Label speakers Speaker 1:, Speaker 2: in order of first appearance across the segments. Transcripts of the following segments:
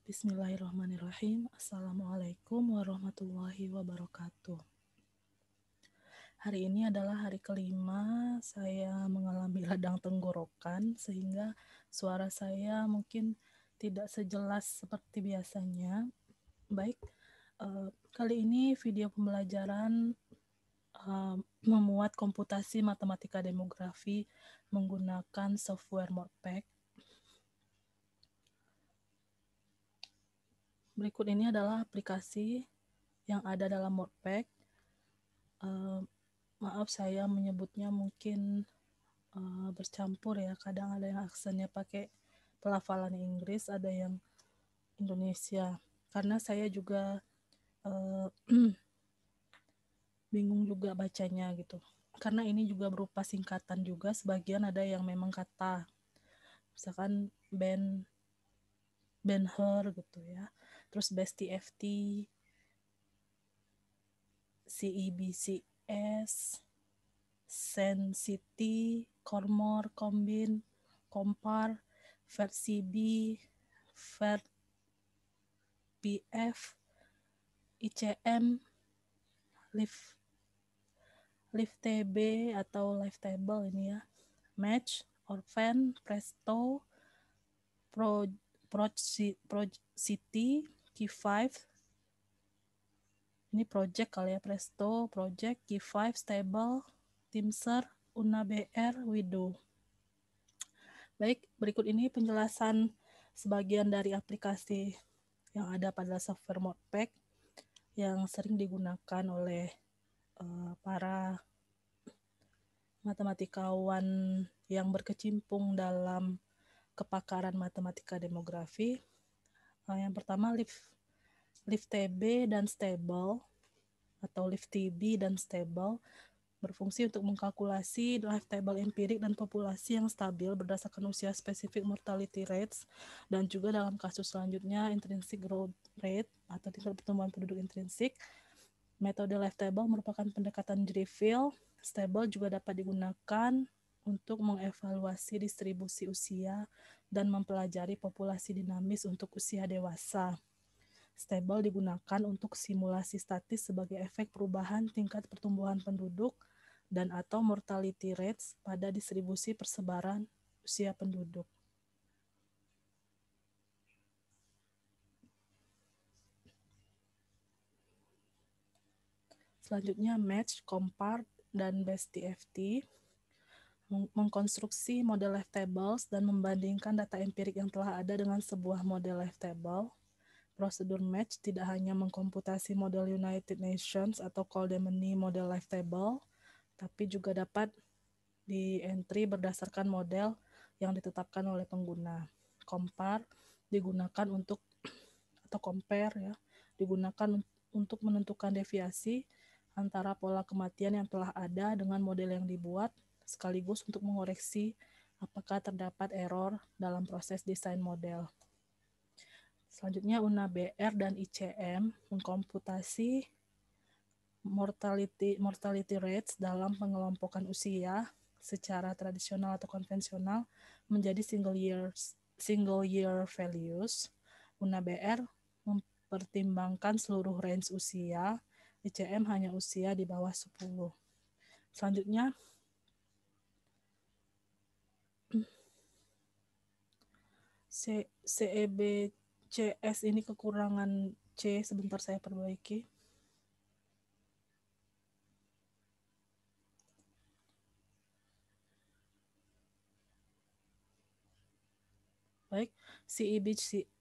Speaker 1: Bismillahirrahmanirrahim. Assalamualaikum warahmatullahi wabarakatuh. Hari ini adalah hari kelima saya mengalami radang tenggorokan sehingga suara saya mungkin tidak sejelas seperti biasanya. Baik, kali ini video pembelajaran memuat komputasi matematika demografi menggunakan software Morpec. Berikut ini adalah aplikasi yang ada dalam Morpec. Maaf saya menyebutnya mungkin bercampur ya, kadang ada yang aksennya pakai pelafalan Inggris, ada yang Indonesia, karena saya juga bingung juga bacanya gitu, karena ini juga berupa singkatan juga, sebagian ada yang memang kata, misalkan Ben-Hur gitu ya, terus Besti FT, CEBCS, Sensity, Cormor, Combin, Compar, VerCB, VerPF, ICM, LiveTB atau LiveTable ini ya, Match, Orphan, Presto, Procity, Key5, ini project kali ya, Presto, Project, Key5, Stable, Timser, UnaBR, Widow. Baik, berikut ini penjelasan sebagian dari aplikasi yang ada pada software Morpec yang sering digunakan oleh para matematikawan yang berkecimpung dalam kepakaran matematika demografi. Yang pertama LiveTB dan Stable atau LiveTB dan Stable berfungsi untuk mengkalkulasi life table empirik dan populasi yang stabil berdasarkan usia spesifik mortality rates, dan juga dalam kasus selanjutnya intrinsic growth rate atau tingkat pertumbuhan penduduk intrinsik. Metode life table merupakan pendekatan Driefield. Stable juga dapat digunakan untuk mengevaluasi distribusi usia dan mempelajari populasi dinamis untuk usia dewasa. Stable digunakan untuk simulasi statis sebagai efek perubahan tingkat pertumbuhan penduduk dan atau mortality rates pada distribusi persebaran usia penduduk. Selanjutnya Match, Compare, dan Besti FT mengkonstruksi model life tables dan membandingkan data empirik yang telah ada dengan sebuah model life table. Prosedur Match tidak hanya mengkomputasi model United Nations atau Koldemeny model life table, tapi juga dapat di-entry berdasarkan model yang ditetapkan oleh pengguna. Compare digunakan untuk, atau compare ya, digunakan untuk menentukan deviasi antara pola kematian yang telah ada dengan model yang dibuat, sekaligus untuk mengoreksi apakah terdapat error dalam proses desain model. Selanjutnya UnaBR dan ICM mengkomputasi mortality rates dalam pengelompokan usia secara tradisional atau konvensional menjadi single year values. UnaBR mempertimbangkan seluruh range usia, ICM hanya usia di bawah 10. Selanjutnya CEBCS ini kekurangan C, sebentar saya perbaiki. Baik,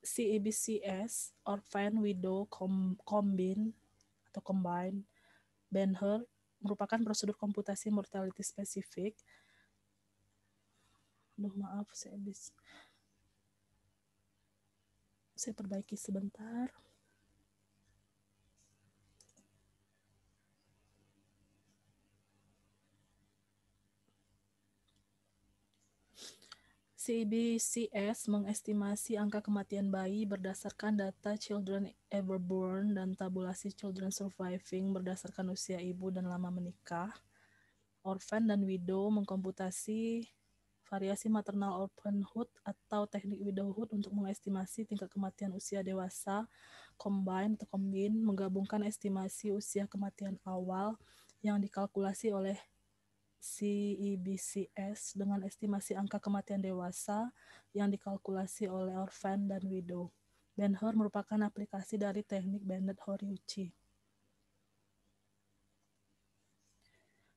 Speaker 1: CEBCS, Orphan, Widow, Combine, Ben-Hur merupakan prosedur komputasi mortality spesifik. Maaf, saya perbaiki sebentar. CEBCS mengestimasi angka kematian bayi berdasarkan data children ever born dan tabulasi children surviving berdasarkan usia ibu dan lama menikah. Orphan dan Widow mengkomputasi variasi maternal orphanhood atau teknik widowhood untuk mengestimasi tingkat kematian usia dewasa, combine, menggabungkan estimasi usia kematian awal yang dikalkulasi oleh CEBCS dengan estimasi angka kematian dewasa yang dikalkulasi oleh orphan dan widow. Ben-Hur merupakan aplikasi dari teknik Bennett-Horiuchi.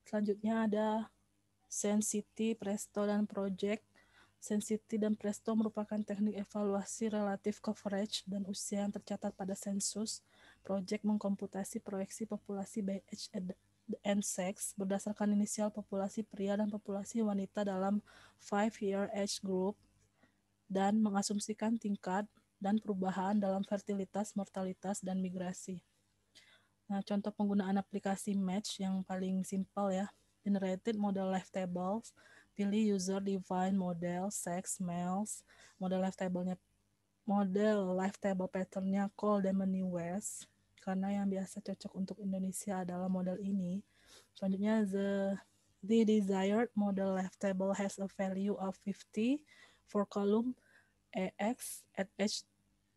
Speaker 1: Selanjutnya ada Sensity, Presto, dan Project. Sensity dan Presto merupakan teknik evaluasi relatif coverage dan usia yang tercatat pada sensus. Project mengkomputasi proyeksi populasi by age and sex berdasarkan inisial populasi pria dan populasi wanita dalam 5-year age group dan mengasumsikan tingkat dan perubahan dalam fertilitas, mortalitas, dan migrasi. Nah, contoh penggunaan aplikasi match yang paling simpel ya. Generated model life tables, pilih user define model, sex, males, model life table patternnya Cole Demeny West, karena yang biasa cocok untuk Indonesia adalah model ini. Selanjutnya the desired model life table has a value of 50 for column AX at age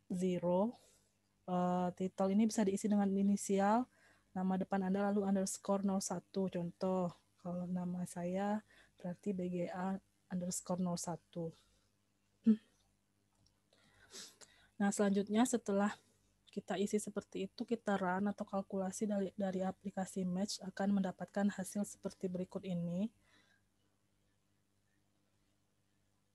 Speaker 1: 0. Titel ini bisa diisi dengan inisial, nama depan Anda lalu underscore 01. Contoh, kalau nama saya berarti BGA underscore 01. Nah, selanjutnya setelah kita isi seperti itu, kita run atau kalkulasi dari aplikasi Match akan mendapatkan hasil seperti berikut ini.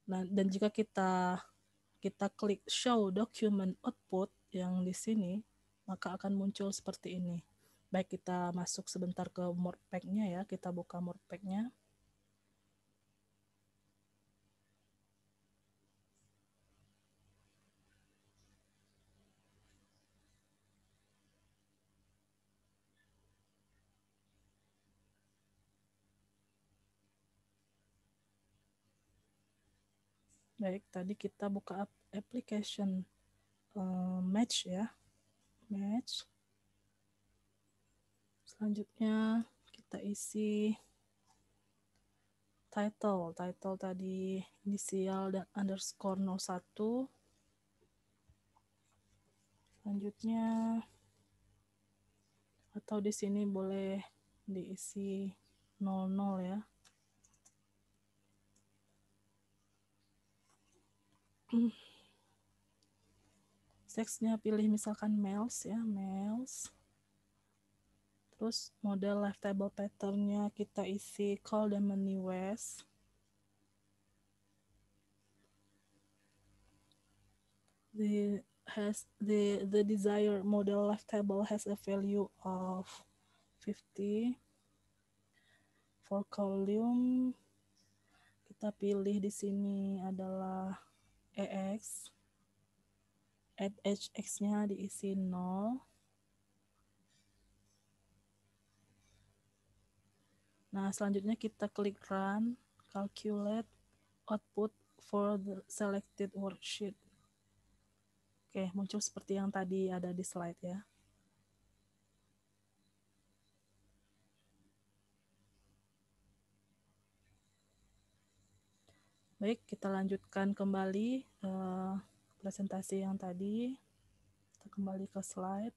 Speaker 1: Nah, dan jika kita klik show document output yang di sini, maka akan muncul seperti ini. Baik, kita masuk sebentar ke Morppack-nya ya, kita buka Morppack-nya. Baik, tadi kita buka application Match ya, Match. Selanjutnya kita isi title tadi inisial dan underscore 01. Selanjutnya atau di sini boleh diisi 00 ya. Seksnya pilih misalkan males ya, males. Terus model life table patternnya kita isi Cole Demeny West. The desired model life table has a value of 50. For column kita pilih di sini adalah EX. At HX-nya diisi 0. Nah, selanjutnya kita klik run, calculate output for the selected worksheet. Oke, muncul seperti yang tadi ada di slide ya. Baik, kita lanjutkan kembali presentasi yang tadi. Kita kembali ke slide.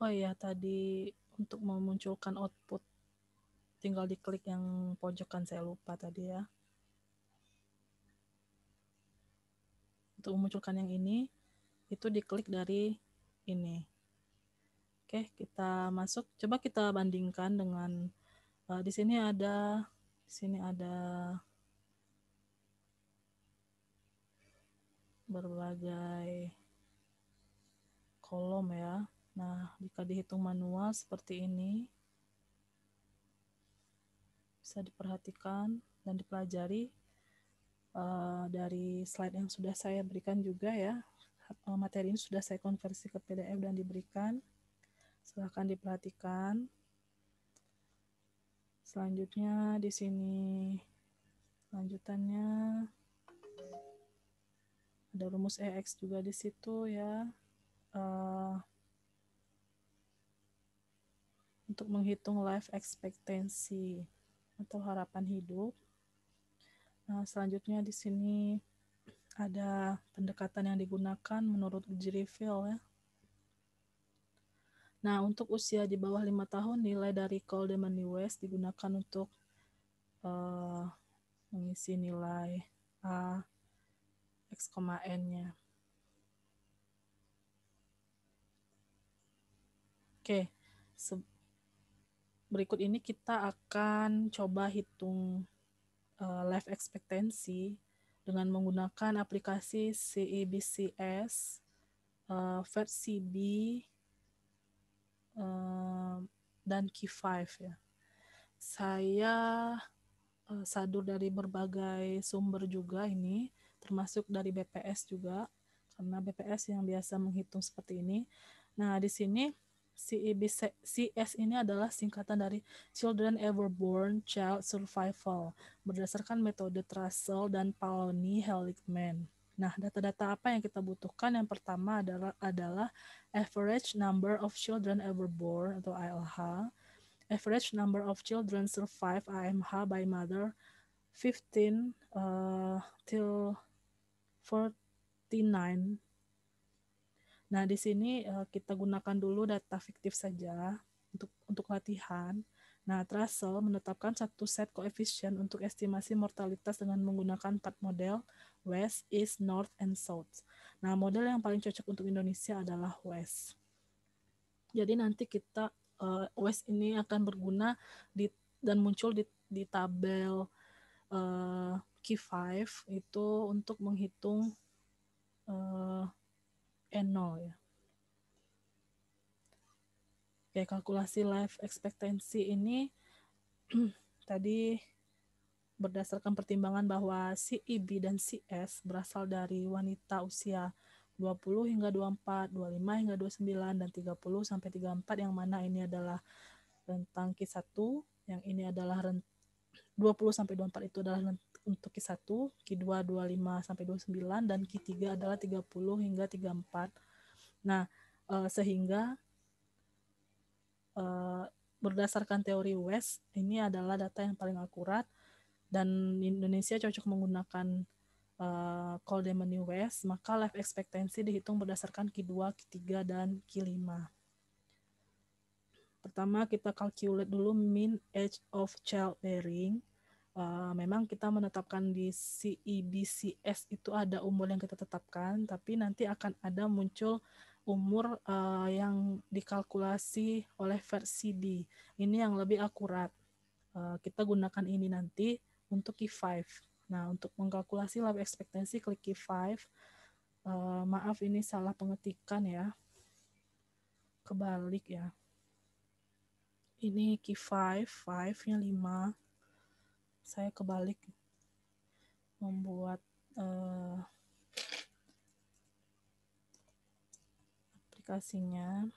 Speaker 1: Oh iya, tadi untuk memunculkan output tinggal diklik yang pojokan, saya lupa tadi ya. Untuk memunculkan yang ini, itu diklik dari ini. Oke, kita masuk. Coba kita bandingkan dengan di sini ada berbagai kolom ya. Nah, jika dihitung manual seperti ini, bisa diperhatikan dan dipelajari dari slide yang sudah saya berikan juga ya. Materi ini sudah saya konversi ke PDF dan diberikan. Silahkan diperhatikan. Selanjutnya di sini Lanjutannya ada rumus EX juga di situ ya. Untuk menghitung life expectancy atau harapan hidup. Nah, selanjutnya di sini ada pendekatan yang digunakan menurut uji reveal ya. Nah, untuk usia di bawah 5 tahun, nilai dari Coldman-West digunakan untuk mengisi nilai A, X, N-nya. Oke, berikut ini kita akan coba hitung life expectancy dengan menggunakan aplikasi CEBCS, versi B, dan Key5 ya. Saya sadur dari berbagai sumber juga ini, termasuk dari BPS juga, karena BPS yang biasa menghitung seperti ini. Nah, di sini CEBCS ini adalah singkatan dari Children Everborn Child Survival, berdasarkan metode Trussell dan Paloni-Heligman. Nah, data-data apa yang kita butuhkan? Yang pertama adalah average number of children ever born atau ALH, average number of children survive AMH by mother 15 till 49. Nah, di sini kita gunakan dulu data fiktif saja untuk latihan. Nah, Trussell menetapkan satu set koefisien untuk estimasi mortalitas dengan menggunakan 4 model West, East, North, and South. Nah, model yang paling cocok untuk Indonesia adalah West. Jadi nanti kita West ini akan berguna dan muncul di tabel Key5 itu untuk menghitung N0 ya. Oke, kalkulasi life expectancy ini tadi berdasarkan pertimbangan bahwa CEB dan CS berasal dari wanita usia 20 hingga 24, 25 hingga 29, dan 30 sampai 34, yang mana ini adalah rentang Q1, yang ini adalah 20 sampai 24 itu adalah untuk Q1, Q2 25 sampai 29, dan Q3 adalah 30 hingga 34. Nah, sehingga berdasarkan teori West, ini adalah data yang paling akurat, dan Indonesia cocok menggunakan Coldman-West, maka life expectancy dihitung berdasarkan Q2, Q3, dan Q5. Pertama, kita calculate dulu mean age of childbearing. Memang kita menetapkan di CEBCS itu ada umur yang kita tetapkan, tapi nanti akan ada muncul umur yang dikalkulasi oleh versi D. Ini yang lebih akurat. Kita gunakan ini nanti untuk Q5. Nah, untuk mengkalkulasi life expectancy, klik Q5. Maaf, ini salah pengetikan ya. Kebalik ya. Ini Q5, 5-nya 5. Saya kebalik. Membuat aplikasinya.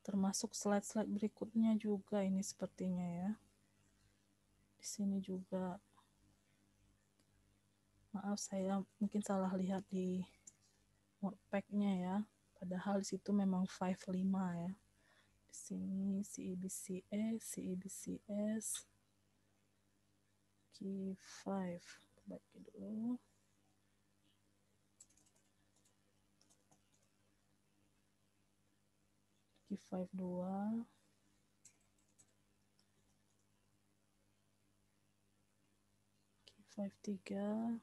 Speaker 1: Termasuk slide-slide berikutnya juga ini sepertinya ya. Di sini juga. Maaf, saya mungkin salah lihat di Wordpack-nya ya. Padahal di situ memang 5-5 ya. Di sini CEBCS, Q5. Baca dulu. Q5 2. Q5 3.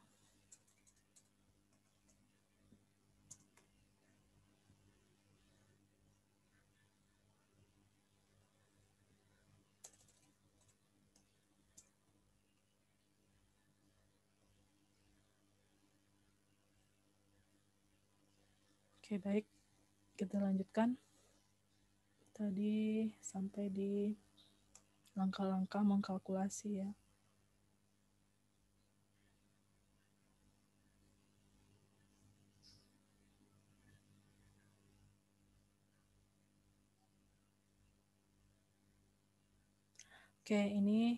Speaker 1: Oke, baik. Kita lanjutkan. Tadi sampai di langkah-langkah mengkalkulasi ya. Oke, ini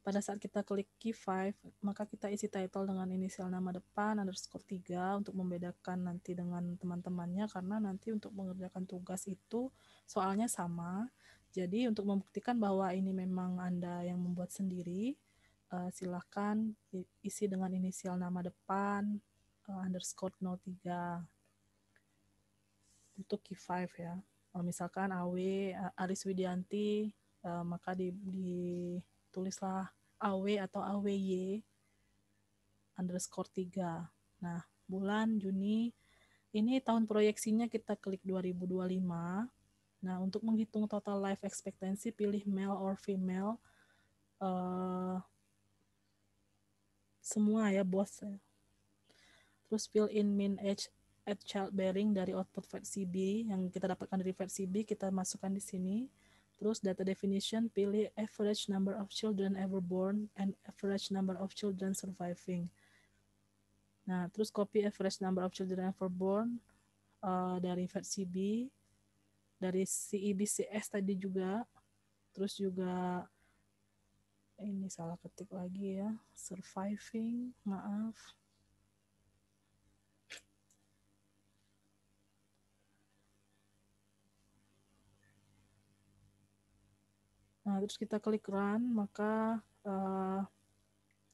Speaker 1: pada saat kita klik key 5, maka kita isi title dengan inisial nama depan underscore 3 untuk membedakan nanti dengan teman-temannya, karena nanti untuk mengerjakan tugas itu soalnya sama. Jadi untuk membuktikan bahwa ini memang Anda yang membuat sendiri, silahkan isi dengan inisial nama depan underscore 03 untuk key 5 ya. Misalkan AW Aris Widianti, maka ditulislah AW atau AWY underscore 3. Nah, bulan Juni ini tahun proyeksinya kita klik 2025. Nah, untuk menghitung total life expectancy, pilih male or female, semua ya, bos. Terus fill in mean age at childbearing dari output versi B yang kita dapatkan dari versi B, kita masukkan di sini. Terus data definition, pilih average number of children ever born and average number of children surviving. Nah, terus copy average number of children ever born dari versi B, dari CEBCS tadi juga. Terus juga ini salah ketik lagi ya, surviving, maaf. Nah, terus kita klik run, maka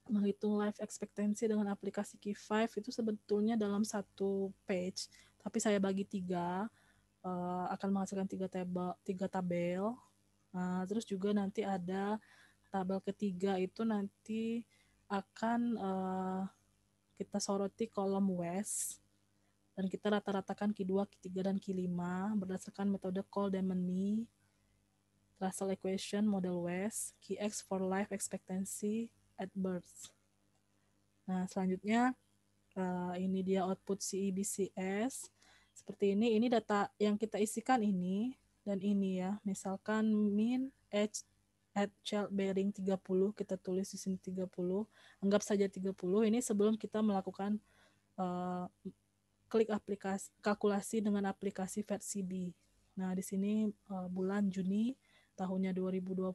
Speaker 1: menghitung life expectancy dengan aplikasi Key5 itu sebetulnya dalam satu page, tapi saya bagi 3, akan menghasilkan 3 tabel. Terus juga nanti ada tabel ketiga itu nanti akan kita soroti kolom West, dan kita rata-ratakan Q2, Q3, dan Q5 berdasarkan metode Kohl-Demeny, Russell Equation, model West, Kx for life expectancy at birth. Nah, selanjutnya ini dia output CEBCS. Seperti ini data yang kita isikan ini, dan ini ya, misalkan mean age at childbearing 30, kita tulis di sini 30, anggap saja 30, ini sebelum kita melakukan klik aplikasi kalkulasi dengan aplikasi versi B. Nah, di sini bulan Juni tahunnya 2020.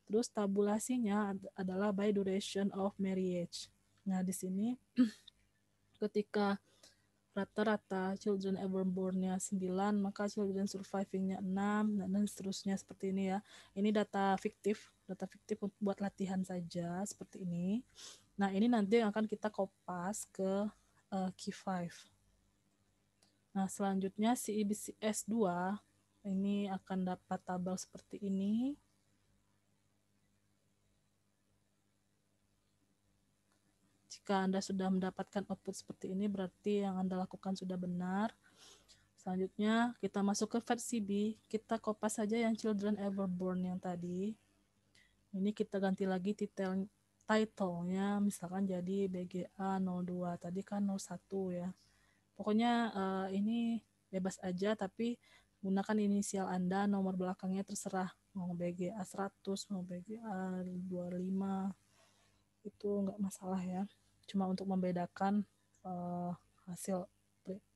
Speaker 1: Terus tabulasinya adalah by duration of marriage. Nah, di sini ketika rata-rata children ever born-nya 9, maka children surviving-nya 6, dan seterusnya seperti ini ya. Ini data fiktif untuk buat latihan saja seperti ini. Nah, ini nanti akan kita kopas ke Key5. Nah, selanjutnya CEBCS 2 ini akan dapat tabel seperti ini. Jika Anda sudah mendapatkan output seperti ini, berarti yang Anda lakukan sudah benar. Selanjutnya, kita masuk ke versi B. Kita kopas saja yang children ever born yang tadi. Ini kita ganti lagi title-nya, misalkan jadi BGA 02. Tadi kan 01 ya. Pokoknya ini bebas aja, tapi gunakan inisial Anda, nomor belakangnya terserah. Mau BGA 100, mau BGA 25. Itu nggak masalah ya. Cuma untuk membedakan hasil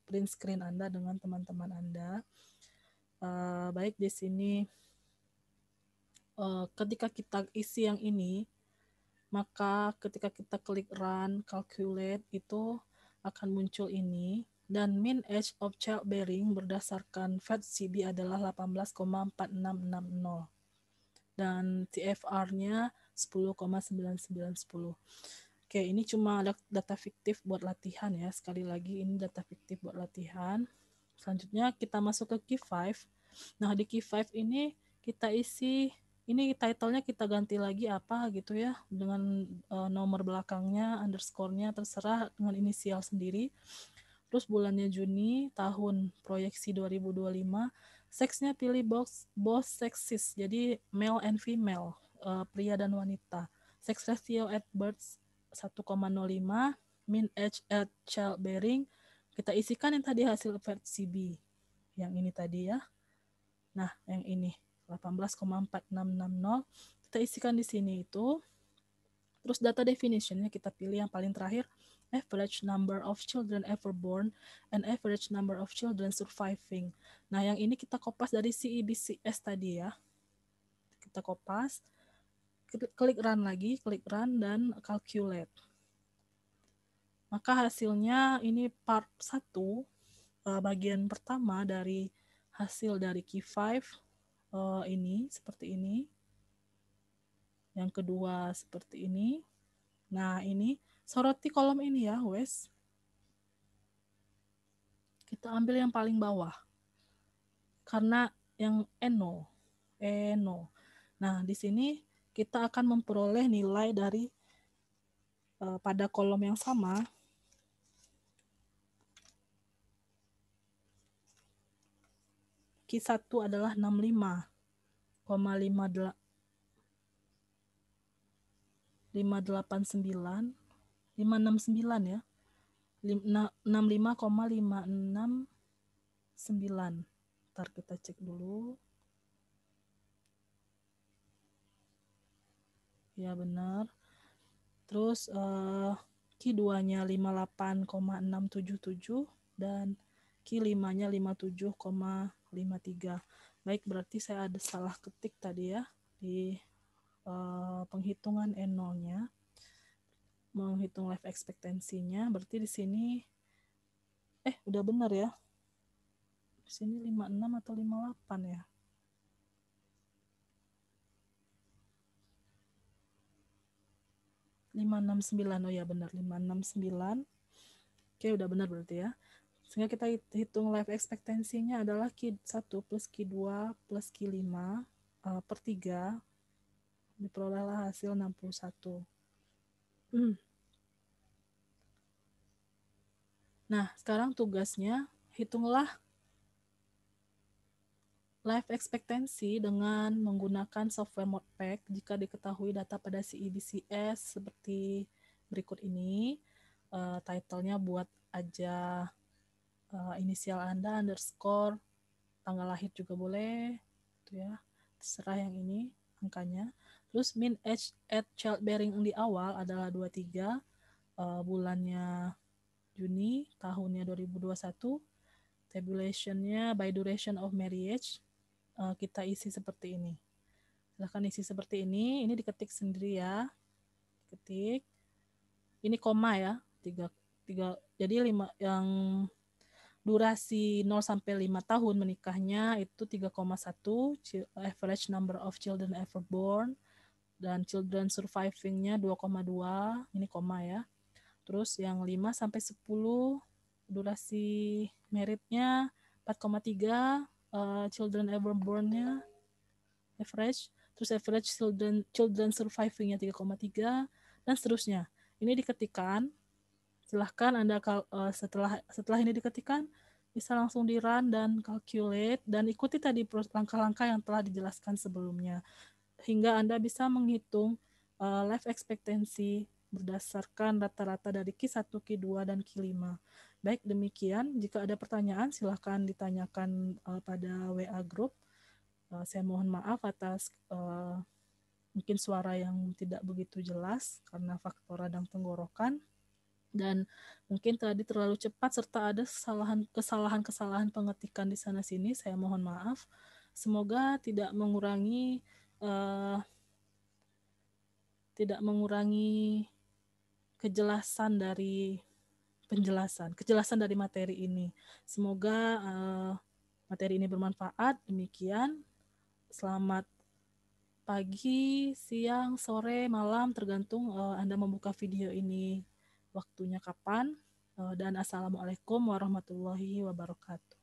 Speaker 1: print screen Anda dengan teman-teman Anda. Baik, di sini ketika kita isi yang ini, maka ketika kita klik run calculate itu akan muncul ini, dan mean age of childbearing berdasarkan versi B adalah 18,4660 dan TFR-nya 10,9910. Oke, ini cuma data fiktif buat latihan ya. Sekali lagi, ini data fiktif buat latihan. Selanjutnya kita masuk ke Key5. Nah, di Key5 ini kita isi, ini title-nya kita ganti lagi apa gitu ya, dengan nomor belakangnya, underscore-nya terserah dengan inisial sendiri. Terus bulannya Juni, tahun proyeksi 2025. Seksnya pilih both sexes, jadi male and female, pria dan wanita. Sex ratio at birth 1,05, mean age at childbearing, kita isikan yang tadi hasil versi B, yang ini tadi ya. Nah, yang ini 18,4660 kita isikan di sini itu. Terus data definitionnya kita pilih yang paling terakhir, average number of children ever born and average number of children surviving. Nah, yang ini kita kopas dari CEBCS tadi ya. Kita kopas. klik run lagi, klik run dan calculate. Maka hasilnya ini part 1, bagian pertama dari hasil dari Key5 ini seperti ini. Yang kedua seperti ini. Nah, ini soroti kolom ini ya, Wes. Kita ambil yang paling bawah. Karena yang Eno. Nah, di sini kita akan memperoleh nilai dari pada kolom yang sama. Q1 adalah 65,589 569 ya. 65,569. Ntar kita cek dulu. Ya benar. Terus Q2-nya 58,677 dan Q5-nya 57,53. Baik, berarti saya ada salah ketik tadi ya di penghitungan N0-nya. Menghitung life expectancy-nya, berarti di sini udah benar ya. Di sini 56 atau 58 ya? 569. Oh ya benar, 569. Oke, udah benar berarti ya. Sehingga kita hitung life expectancy-nya adalah Q1 plus Q2 plus Q5 per 3. Diperolehlah hasil 61. Nah, sekarang tugasnya hitunglah life expectancy dengan menggunakan software Modpack jika diketahui data pada CEBCS seperti berikut ini. Title-nya buat aja inisial Anda, underscore, tanggal lahir juga boleh, gitu ya. Terserah yang ini angkanya. Terus min age at childbearing di awal adalah 23, bulannya Juni, tahunnya 2021, tabulationnya by duration of marriage, kita isi seperti ini. Silahkan isi seperti ini diketik sendiri ya. Ketik. Ini koma ya, 3, jadi 5 yang durasi 0 sampai 5 tahun menikahnya itu 3,1, average number of children ever born, dan children surviving-nya 2,2, ini koma ya. Terus yang 5 sampai 10 durasi meritnya 4,3, children ever born-nya average, terus average children surviving-nya 3,3 dan seterusnya. Ini diketikkan. Silahkan Anda setelah ini diketikkan bisa langsung di run dan calculate dan ikuti tadi langkah-langkah yang telah dijelaskan sebelumnya hingga Anda bisa menghitung life expectancy berdasarkan rata-rata dari Q1, Q2, dan Q5. Baik, demikian. Jika ada pertanyaan, silahkan ditanyakan pada WA group. Saya mohon maaf atas mungkin suara yang tidak begitu jelas karena faktor radang tenggorokan. Dan mungkin tadi terlalu cepat serta ada kesalahan pengetikan di sana sini, saya mohon maaf. Semoga tidak mengurangi kejelasan dari materi ini. Semoga materi ini bermanfaat. Demikian. Selamat pagi, siang, sore, malam, tergantung Anda membuka video ini waktunya kapan. Dan assalamualaikum warahmatullahi wabarakatuh.